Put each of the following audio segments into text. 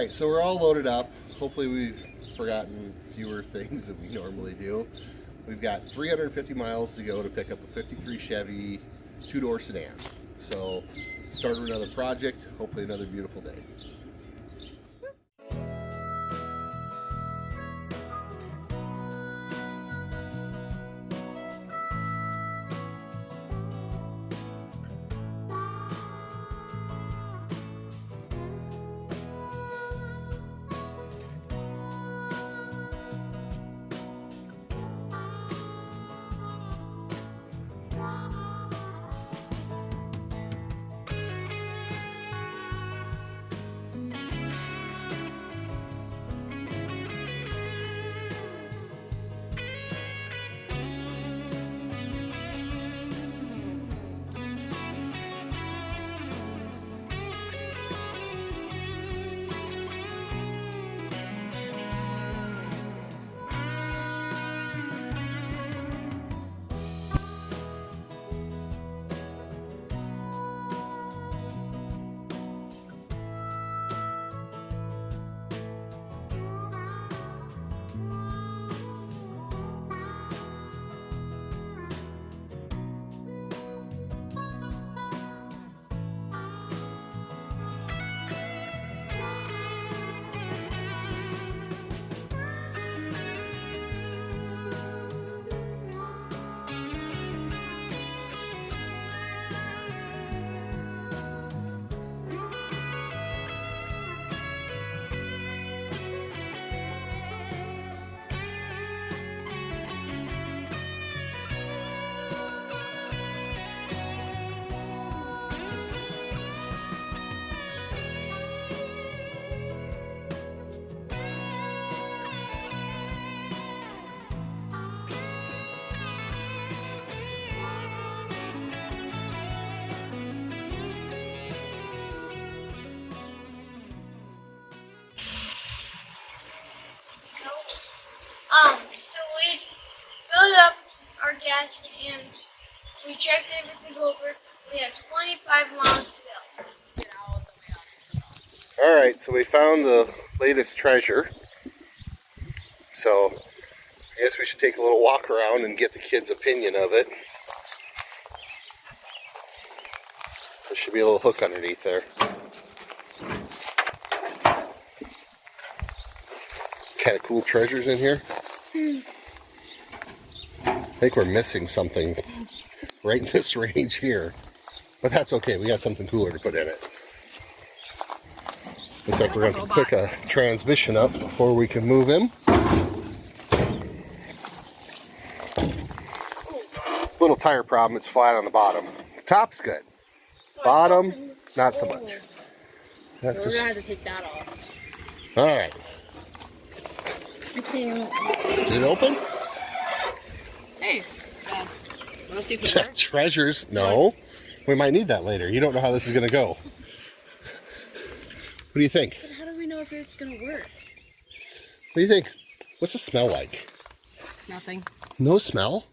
Alright, so we're all loaded up. Hopefully we've forgotten fewer things than we normally do. We've got 350 miles to go to pick up a 53 Chevy two-door sedan. So start another project, hopefully another beautiful day. So we filled up our gas and we checked everything over. We have 25 miles to go. Alright, so we found the latest treasure. So I guess we should take a little walk around and get the kids' opinion of it. There should be a little hook underneath there. Kind of cool treasures in here. I think we're missing something right in this range here. But that's okay, we got something cooler to put in it. Looks like we're going to pick a transmission up before we can move him. Little tire problem, it's flat on the bottom. The top's good. Bottom, not so much. We're going to have to take that off. Alright. Is it open? Hey, want to see if it works? Treasures? No. We might need that later. You don't know how this is going to go. What do you think? But how do we know if it's going to work? What do you think? What's the smell like? Nothing. No smell?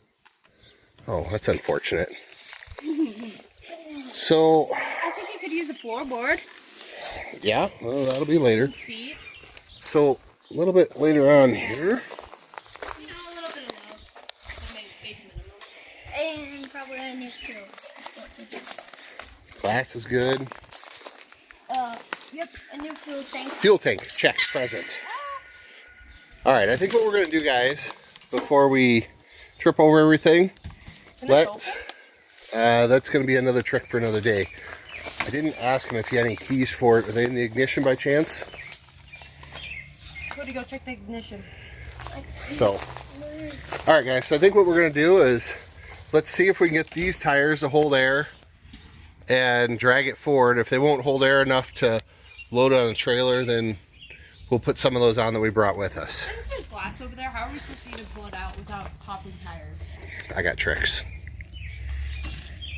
Oh, that's unfortunate. So... I think you could use a floorboard. Yeah, well, that'll be later. Seat. So, a little bit later on here. You know, a little bit of love. To make base minimum. And probably a new too. Glass is good. Yep, a new fuel tank. Fuel tank, check, present. Alright, I think what we're going to do, guys, before we trip over everything, that's going to be another trick for another day. I didn't ask him if he had any keys for it. Are they in the ignition by chance? Go to go check the ignition. So, alright guys, so I think what we're going to do is, let's see if we can get these tires to hold air and drag it forward. If they won't hold air enough to load it on a trailer, then we'll put some of those on that we brought with us. Since there's glass over there, how are we supposed to even pull it out without popping tires? I got tricks.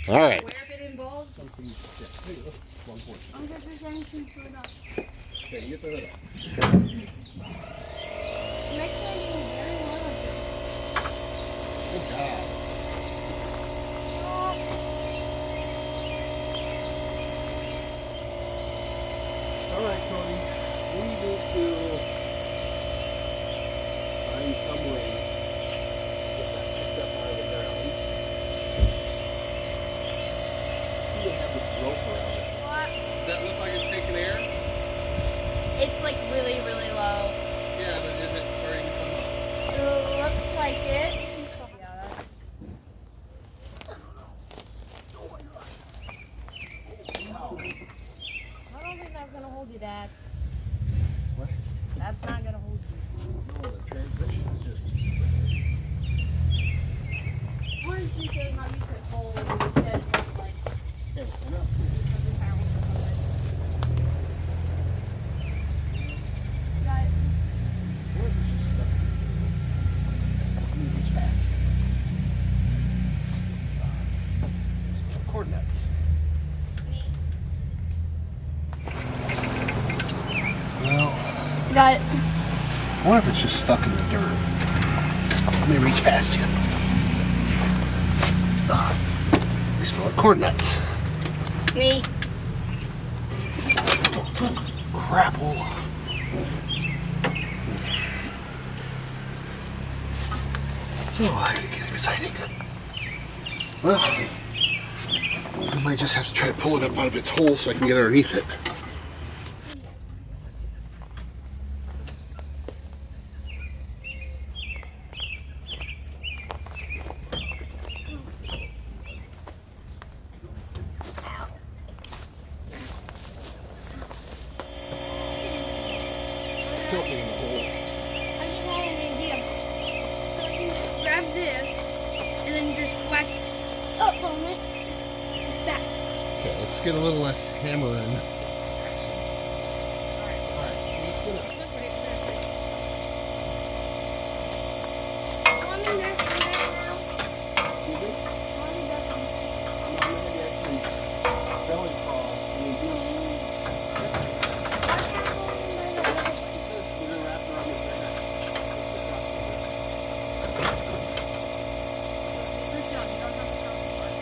Alright. Where if it involves? I'll get this engine put up. Okay, get the hood up. Next one is very well. Good job. Alright, Cody. What are you doing? like it. Yeah, I don't think that's gonna hold you, Dad. What? That's not gonna hold you. No, the transmission is just... Or is she saying how you could hold instead of like Yeah, I know. something powerful or something? Got it. What if it's just stuck? Let me reach fast. Cord nuts. Well, Got it. what if it's just stuck in the dirt? Let me reach past you. They smell like corn nuts. Me. Grapple. Oh, I could get exciting. Well, I might just have to try to pull it up out of its hole so I can get underneath it. Tilting in the hole. I just had an idea. So you grab this and then just whack up on it. Like that. Okay, let's get a little less hammer in. Want me back on that now? Want me back on Belly crawl. We're gonna wrap it around the finger. Push down, you don't have to come forward.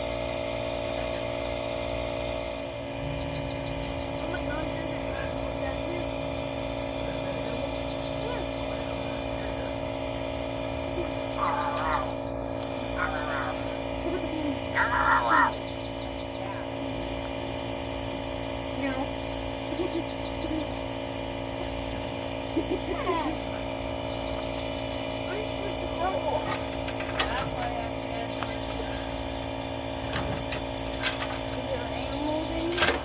Oh my God, there's a animal down here. No. What is supposed to go? That's why I have to get Is there animals in here?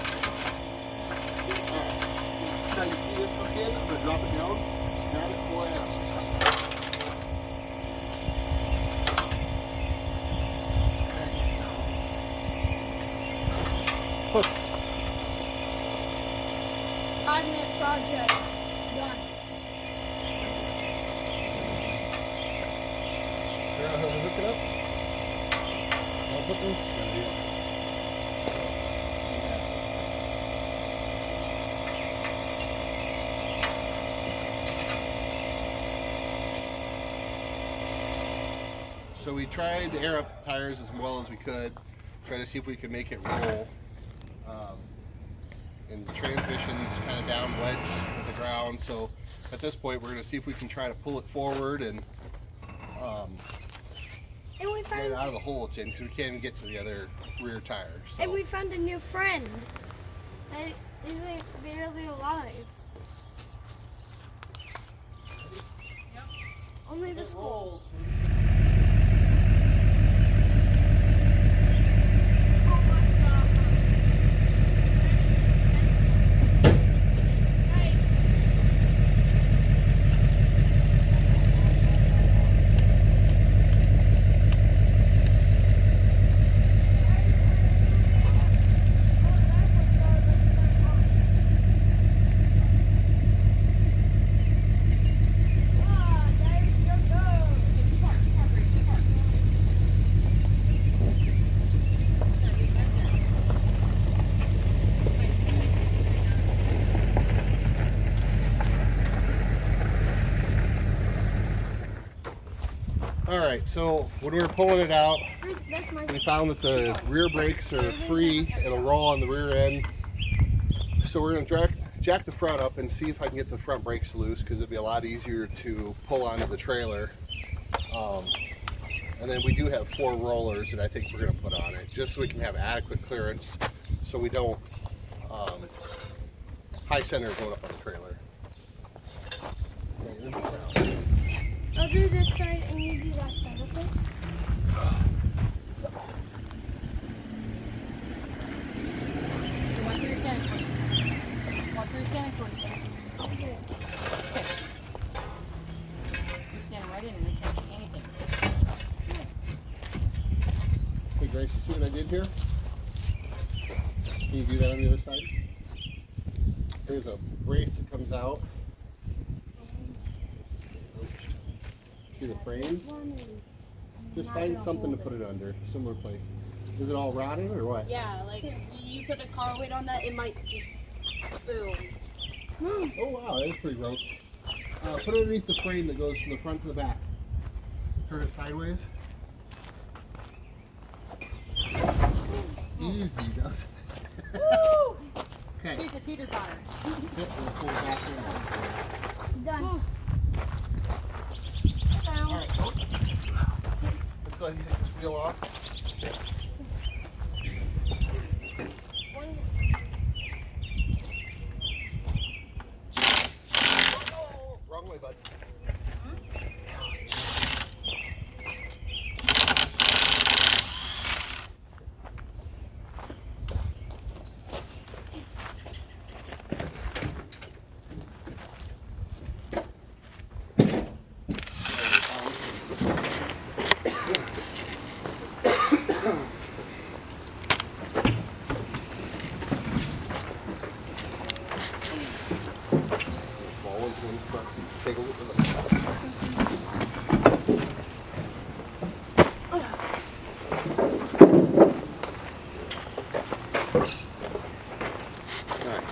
Now you see this hook in? I'm gonna drop it down. Grab it, pull it out. Hook. 5-minute project. Done. Figure out how to hook it up. I'll put them. So we tried to air up the tires as well as we could, try to see if we could make it roll. And the transmission's kind of down wedged at the ground, so at this point we're going to see if we can try to pull it forward and And we get found it out of the hole it's in, because we can't even get to the other rear tire. So. and we found a new friend. That is like barely alive. Only the skull. rolls. Alright, so when we were pulling it out, That's my. we found that the rear brakes are free. It'll roll on the rear end. So we're going to jack the front up and see if I can get the front brakes loose, because it'd be a lot easier to pull onto the trailer. And then we do have 4 rollers that I think we're going to put on it, just so we can have adequate clearance, so we don't high center going up on the trailer. I'll do this side and you do that set up there? Watch where you're standing for. Watch where you're standing for. Okay. You're standing right in and they can't see anything. Hey Grace, you see what I did here? Can you do that on the other side? There's a brace that comes out. See the frame? Just find something to put it under, similar place. Is it all rotted or what? Yeah, like you put the car weight on that, it might just boom. Oh wow, that's pretty gross. Put it underneath the frame that goes from the front to the back. Turn it sideways. Easy does. Woo! Okay. She's a teeter totter. We'll pull it back in. Done. Alright, let's go ahead and take this wheel off. Oh, wrong way, bud. Small ones, but take a look at them. Alright.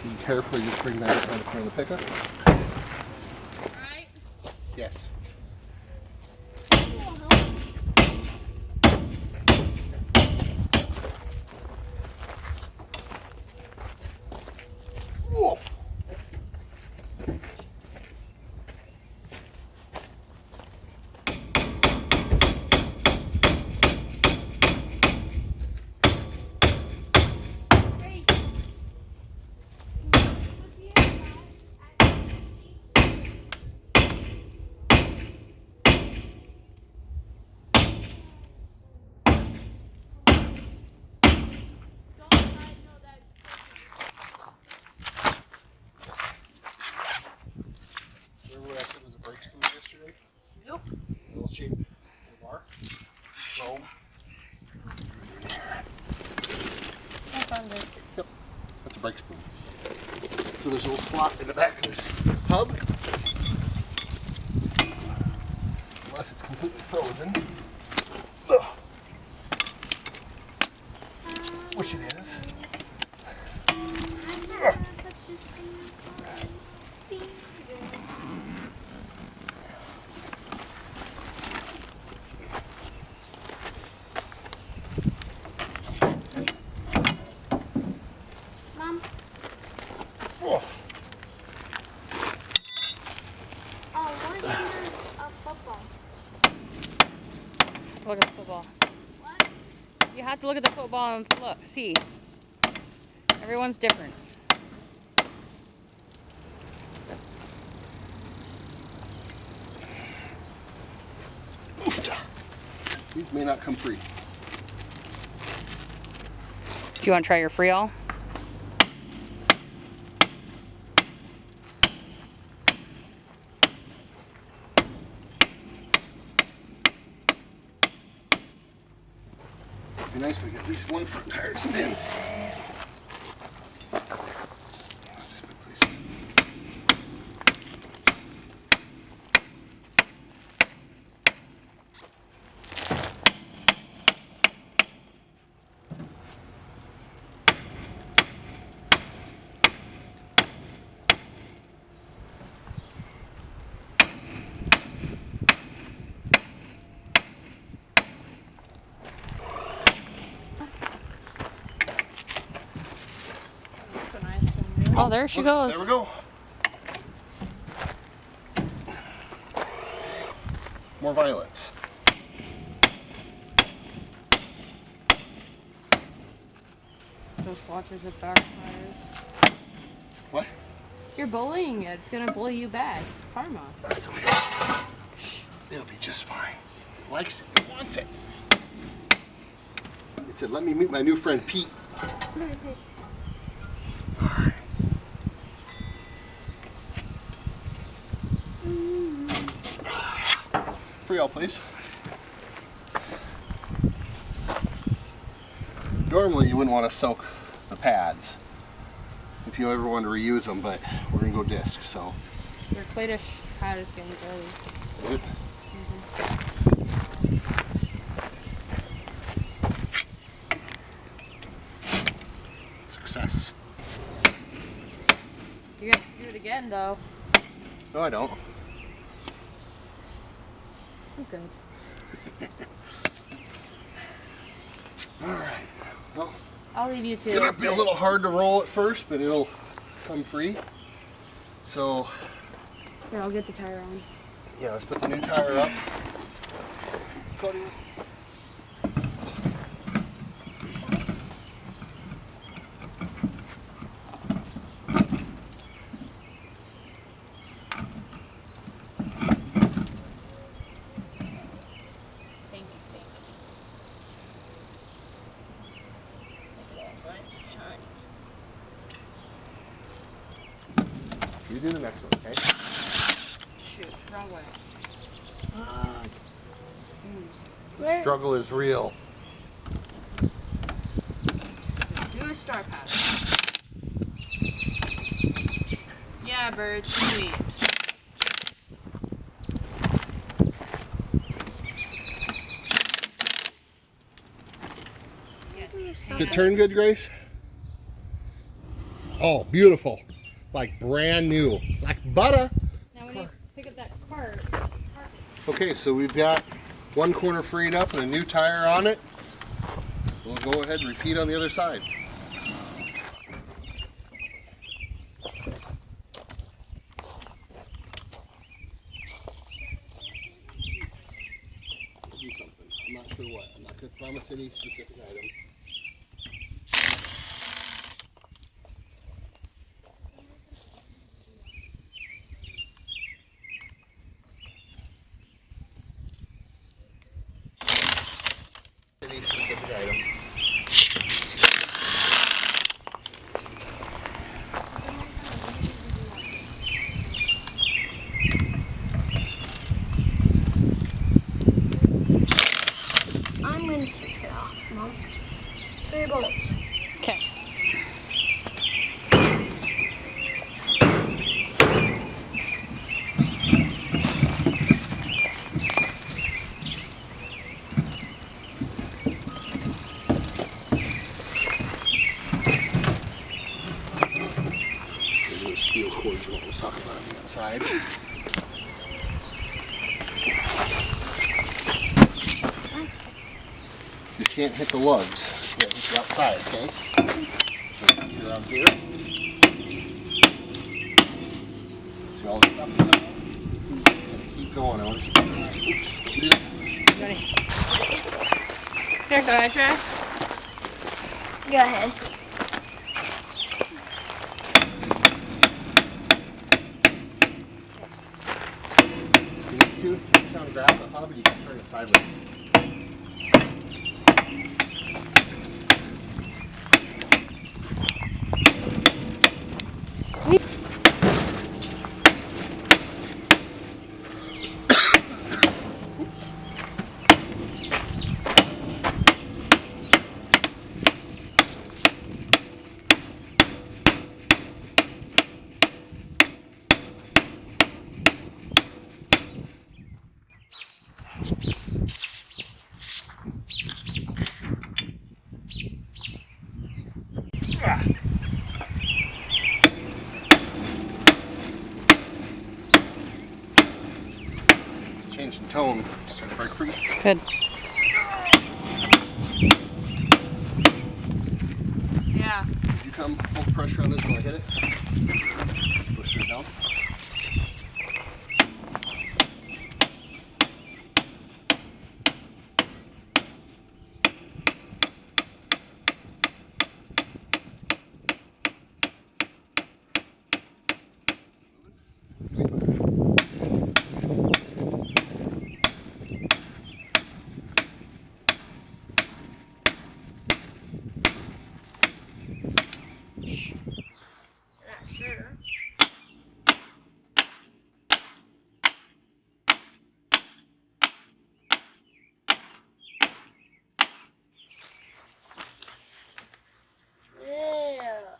Be careful, you just bring that up on the front of the pickup. Right? Yes. Whoa. Remember what I said was a brake spoon yesterday? Nope. Little shape bar. Chrome. Yep. That's a brake spoon. So there's a little slot in the back of this hub. Unless it's completely frozen. Ugh. Which it is. Ugh. Mom, Oh. what's under a football? Look at the football. What? You have to look at the football and look, see. Everyone's different. These may not come free. Do you want to try your free all? It'd be nice if we get at least one front tire to spin. Oh, there she Look, goes. There we go. More violets. Those watchers are backfires. What? You're bullying it. It's gonna bully you back. It's karma. That's okay. Shh. It'll be just fine. It likes it. It wants it. It said, let me meet my new friend Pete. Alright. For y'all, please. Normally you wouldn't want to soak the pads if you ever want to reuse them, but we're going to go disc, so. Your Claydish pad is getting dirty. Success. You gotta do it again, though. No, I don't. Okay. Alright. Well, I'll leave you to it's going to be a little hard to roll at first, but it'll come free. So, Here, I'll get the tire on. yeah, let's put the new tire up. Cody. Thank you. Look at that, nice and shiny. You do the next one, okay? Shoot, wrong way. The struggle is real. Do a star pattern. Yeah, bird, sweet. Does it turn good, Grace? Oh, beautiful. Like brand new. Like butter. Now when you pick up that cart, Okay, so we've got one corner freed up and a new tire on it. We'll go ahead and repeat on the other side. We'll do something. I'm not sure what. I'm not going to promise any specific item. Any specific item. I'm going to take it off, Mom. 3 bolts. okay. Those steel cords are what we'll talk about on the outside. You can't hit the lugs. You hit the outside, okay? So get around here. See all the stuff in there? Keep going. I want to keep going. Oops. Don't do that. Ready? Here, go ahead, try. Go ahead. You need to try to grab the hub and you can turn it sideways. It's changed the tone. Start to break free. Good. Yeah. Did you come hold pressure on this when I hit it? Push it down.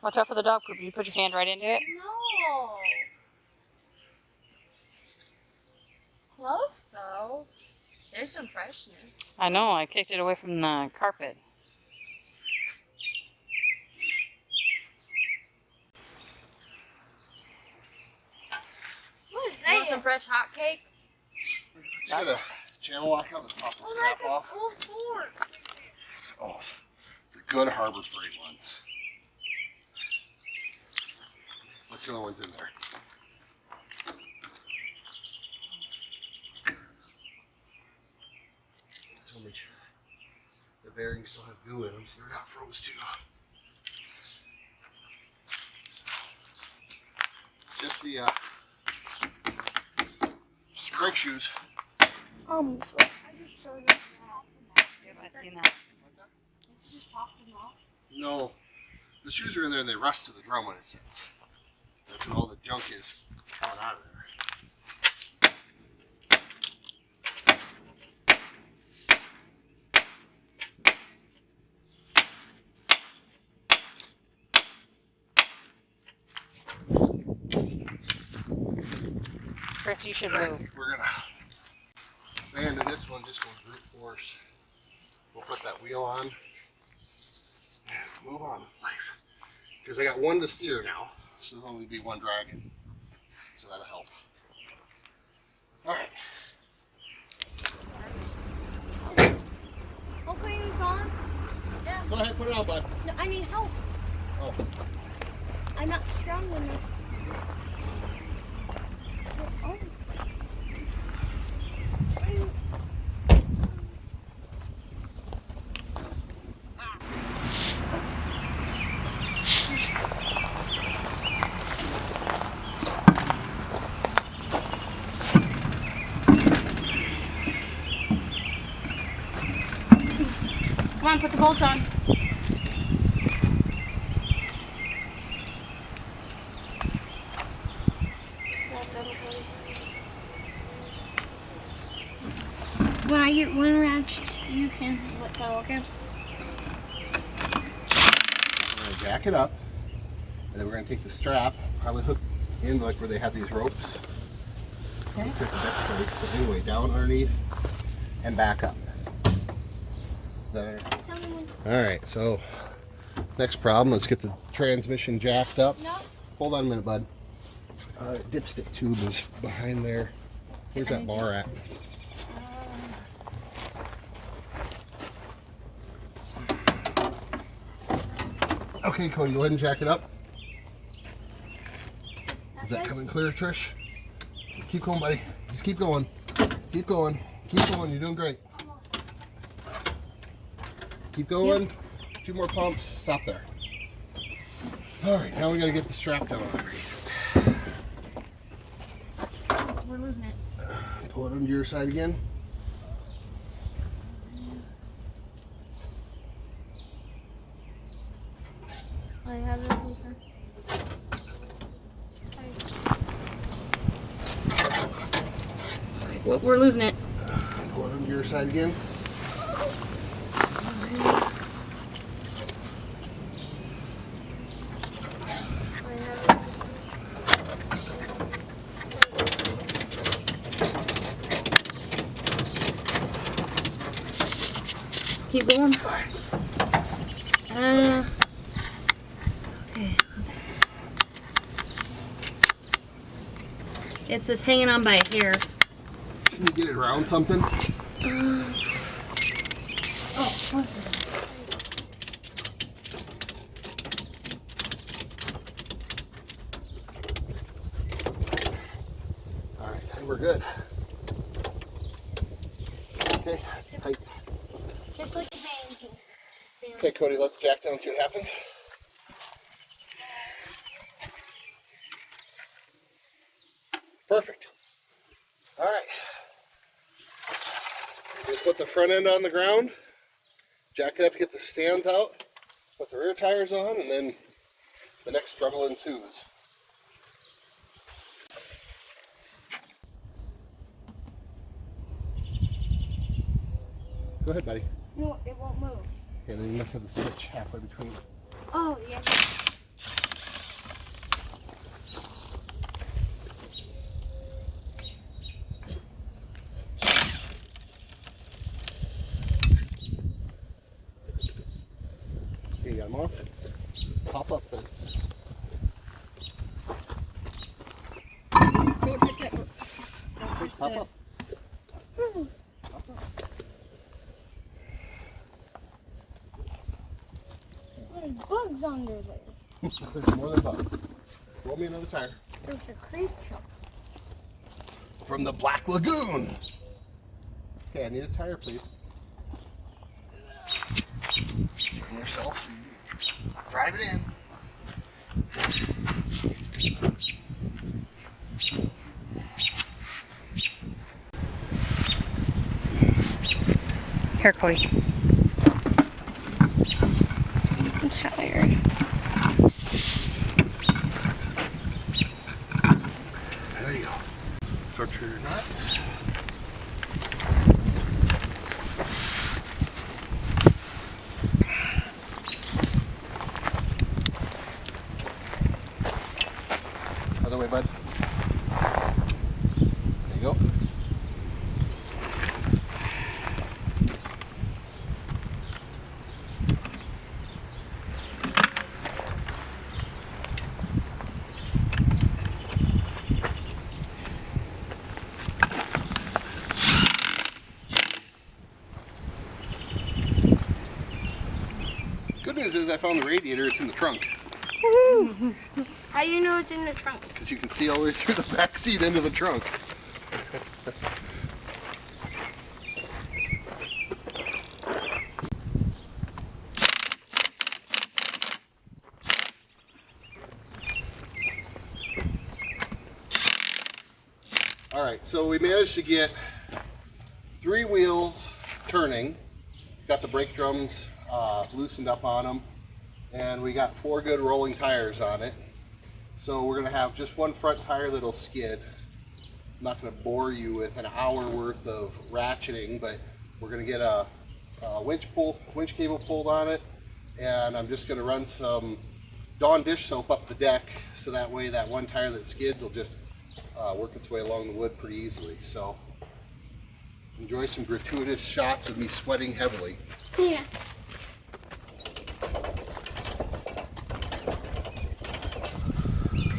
Watch out for the dog poop. You put your hand right into it. No. Close though. There's some freshness. I know. I kicked it away from the carpet. What is You want that? some fresh hotcakes? Let's get a channel lock out and pop this cap off. Full fork. Oh, the good Harbor Freight ones. What's the other ones in there? So make sure the bearings still have goo in them, so they're not froze too. It's just the brake shoes. So I just showed you that. Yep, I've seen that. Just popped them off. No, the shoes are in there and they rust to the drum when it sits. That's when all the junk is coming out of there. Chris, you should move. We're gonna abandon this one just with brute force. We'll put that wheel on and move on with life. Because I got one to steer now, so there'll only be one dragon. So that'll help. Alright. I'll put this on. Yeah. Go ahead, put it on, bud. No, I need help. Oh. I'm not strong enough. Oh. Come on, put the bolts on. When I get one ratchet, you can let go, okay? We're gonna jack it up, and then we're gonna take the strap, probably hook in like where they have these ropes. Okay. Looks like the best place, but anyway, down underneath and back up. Is that all right? So next problem, let's get the transmission jacked up. No. Hold on a minute, bud. Dipstick tube is behind there. Where's that bar at? Okay, Cody, go ahead and jack it up. Is that coming clear, Trish? Keep going, buddy. Just keep going. Keep going. Keep going. You're doing great. Keep going. Yep. 2 more pumps. Stop there. All right, now we got to get the strap down underneath. We're losing it. Pull it under your side again. I have it open. Well, we're losing it. Pull it under your side again. Keep going. Okay. It's just hanging on by a hair. Can you get it around something? Oh, one second. All right, and we're good. Okay, that's tight. Just like a bang. Okay, Cody, let's jack down and see what happens. Perfect. All right. We'll put the front end on the ground, jack it up, get the stands out, put the rear tires on, and then the next struggle ensues. Go ahead, buddy. No, it won't move. Yeah, then you must have the switch halfway between. Oh, yeah. Hop up. There's bugs under there. There's more than bugs. Roll me another tire. There's a creature. From the Black Lagoon. Okay, I need a tire, please. Turn yourself so you drive it in. Here, Cody. I'm tired. There you go. Structure your nuts. Other way, bud. There you go. Good news is I found the radiator. It's in the trunk. Woohoo! How you know it's in the trunk? Because you can see all the way through the back seat into the trunk. Alright, so we managed to get 3 wheels turning. Got the brake drums loosened up on them. And we got 4 good rolling tires on it. So we're going to have just one front tire that'll skid. I'm not going to bore you with an hour worth of ratcheting, but we're going to get a winch cable pulled on it, and I'm just going to run some Dawn dish soap up the deck, so that way that one tire that skids will just work its way along the wood pretty easily. So enjoy some gratuitous shots of me sweating heavily. Yeah.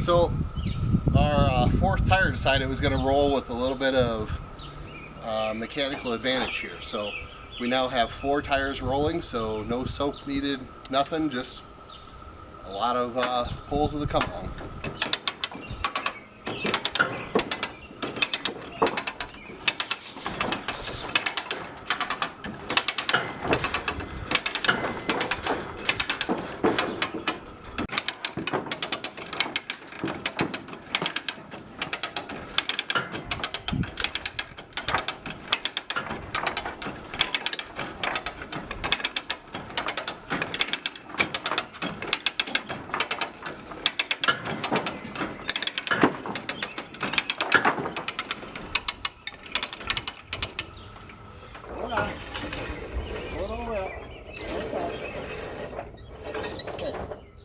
So our 4th tire decided it was going to roll with a little bit of mechanical advantage here. So we now have 4 tires rolling, so no soap needed, nothing, just a lot of pulls of the come along.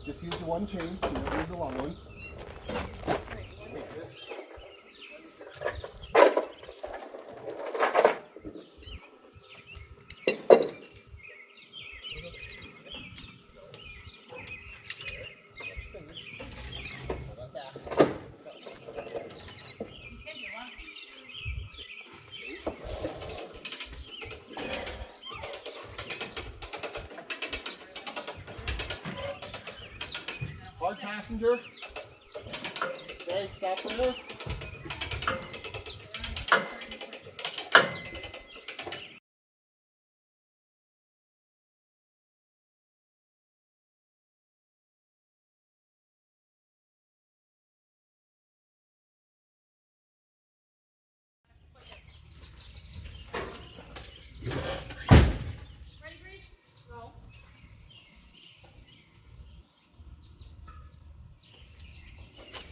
Just use the one chain, you don't need the long one. Hard passenger. Okay, stop there.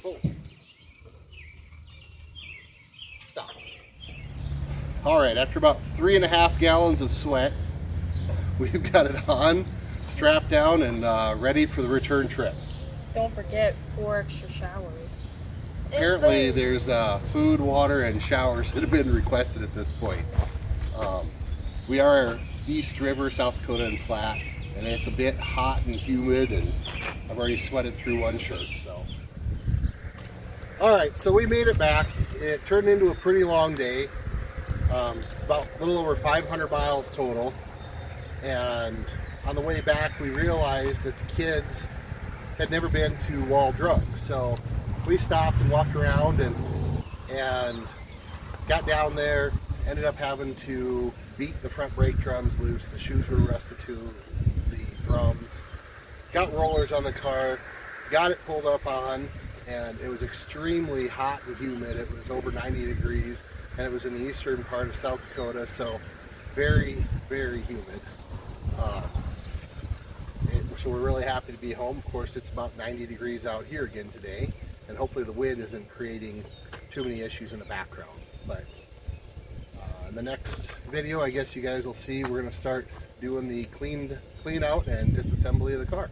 Oh. Stop. All right, after about 3.5 gallons of sweat, we've got it on, strapped down, and ready for the return trip. Don't forget 4 extra showers. Apparently there's food, water, and showers that have been requested at this point. We are East River, South Dakota and Platte, and it's a bit hot and humid, and I've already sweated through one shirt. So, all right, so we made it back. it turned into a pretty long day. It's about a little over 500 miles total. And on the way back, we realized that the kids had never been to Wall Drug. So we stopped and walked around and got down there, ended up having to beat the front brake drums loose. The shoes were rusted too, the drums. Got rollers on the car, got it pulled up on, and it was extremely hot and humid. It was over 90 degrees, and it was in the eastern part of South Dakota, so very, very humid. So we're really happy to be home. Of course, it's about 90 degrees out here again today, and hopefully the wind isn't creating too many issues in the background. But in the next video, I guess you guys will see we're going to start doing the clean out and disassembly of the car.